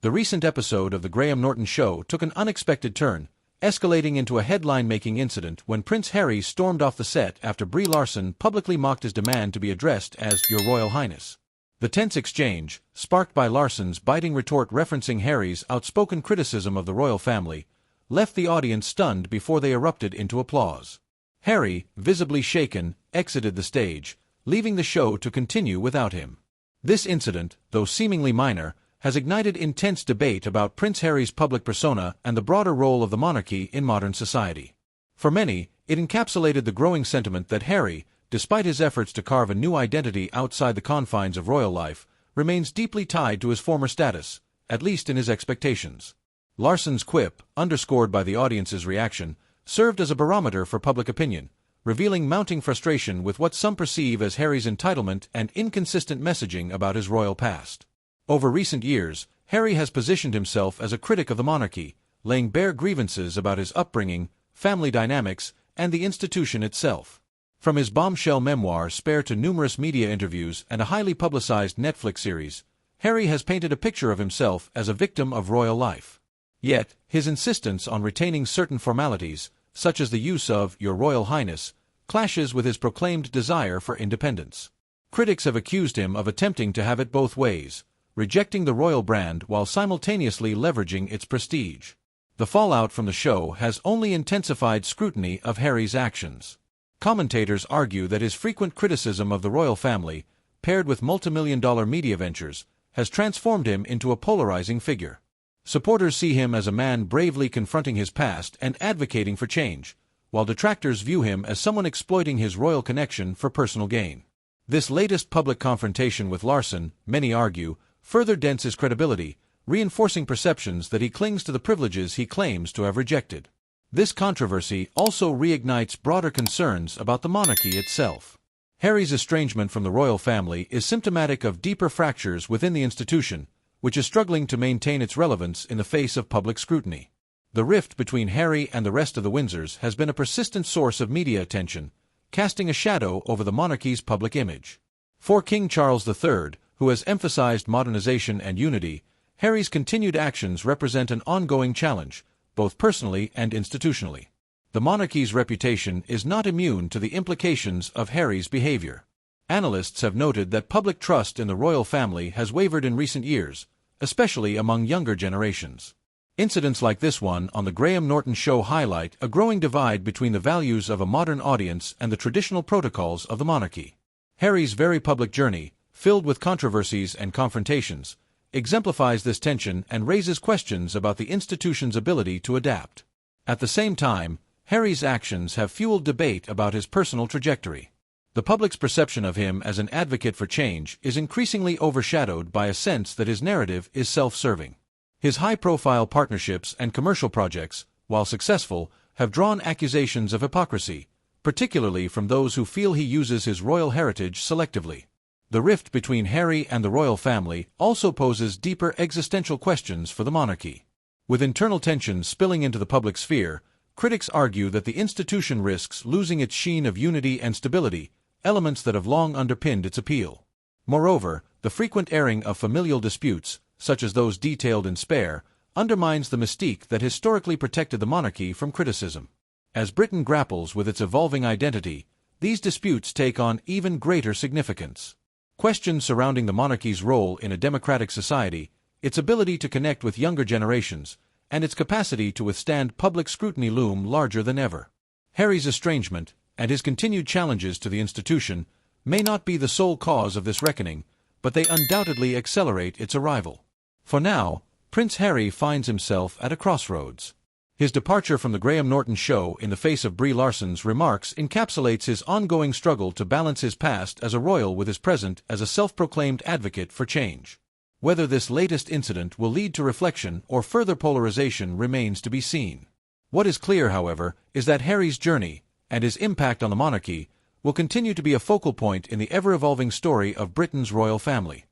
The recent episode of The Graham Norton Show took an unexpected turn, escalating into a headline-making incident when Prince Harry stormed off the set after Brie Larson publicly mocked his demand to be addressed as Your Royal Highness. The tense exchange, sparked by Larson's biting retort referencing Harry's outspoken criticism of the royal family, left the audience stunned before they erupted into applause. Harry, visibly shaken, exited the stage, leaving the show to continue without him. This incident, though seemingly minor, has ignited intense debate about Prince Harry's public persona and the broader role of the monarchy in modern society. For many, it encapsulated the growing sentiment that Harry, despite his efforts to carve a new identity outside the confines of royal life, remains deeply tied to his former status, at least in his expectations. Larson's quip, underscored by the audience's reaction, served as a barometer for public opinion, revealing mounting frustration with what some perceive as Harry's entitlement and inconsistent messaging about his royal past. Over recent years, Harry has positioned himself as a critic of the monarchy, laying bare grievances about his upbringing, family dynamics, and the institution itself. From his bombshell memoir Spare to numerous media interviews and a highly publicized Netflix series, Harry has painted a picture of himself as a victim of royal life. Yet, his insistence on retaining certain formalities, such as the use of Your Royal Highness, clashes with his proclaimed desire for independence. Critics have accused him of attempting to have it both ways, rejecting the royal brand while simultaneously leveraging its prestige. The fallout from the show has only intensified scrutiny of Harry's actions. Commentators argue that his frequent criticism of the royal family, paired with multimillion-dollar media ventures, has transformed him into a polarizing figure. Supporters see him as a man bravely confronting his past and advocating for change, while detractors view him as someone exploiting his royal connection for personal gain. This latest public confrontation with Larson, many argue, further dents his credibility, reinforcing perceptions that he clings to the privileges he claims to have rejected. This controversy also reignites broader concerns about the monarchy itself. Harry's estrangement from the royal family is symptomatic of deeper fractures within the institution, which is struggling to maintain its relevance in the face of public scrutiny. The rift between Harry and the rest of the Windsors has been a persistent source of media attention, casting a shadow over the monarchy's public image. For King Charles III, who has emphasized modernization and unity, Harry's continued actions represent an ongoing challenge, both personally and institutionally. The monarchy's reputation is not immune to the implications of Harry's behavior. Analysts have noted that public trust in the royal family has wavered in recent years, especially among younger generations. Incidents like this one on The Graham Norton Show highlight a growing divide between the values of a modern audience and the traditional protocols of the monarchy. Harry's very public journey, filled with controversies and confrontations, exemplifies this tension and raises questions about the institution's ability to adapt. At the same time, Harry's actions have fueled debate about his personal trajectory. The public's perception of him as an advocate for change is increasingly overshadowed by a sense that his narrative is self-serving. His high-profile partnerships and commercial projects, while successful, have drawn accusations of hypocrisy, particularly from those who feel he uses his royal heritage selectively. The rift between Harry and the royal family also poses deeper existential questions for the monarchy. With internal tensions spilling into the public sphere, critics argue that the institution risks losing its sheen of unity and stability, elements that have long underpinned its appeal. Moreover, the frequent airing of familial disputes, such as those detailed in Spare, undermines the mystique that historically protected the monarchy from criticism. As Britain grapples with its evolving identity, these disputes take on even greater significance. Questions surrounding the monarchy's role in a democratic society, its ability to connect with younger generations, and its capacity to withstand public scrutiny loom larger than ever. Harry's estrangement, and his continued challenges to the institution, may not be the sole cause of this reckoning, but they undoubtedly accelerate its arrival. For now, Prince Harry finds himself at a crossroads. His departure from The Graham Norton Show in the face of Brie Larson's remarks encapsulates his ongoing struggle to balance his past as a royal with his present as a self-proclaimed advocate for change. Whether this latest incident will lead to reflection or further polarization remains to be seen. What is clear, however, is that Harry's journey, and his impact on the monarchy, will continue to be a focal point in the ever-evolving story of Britain's royal family.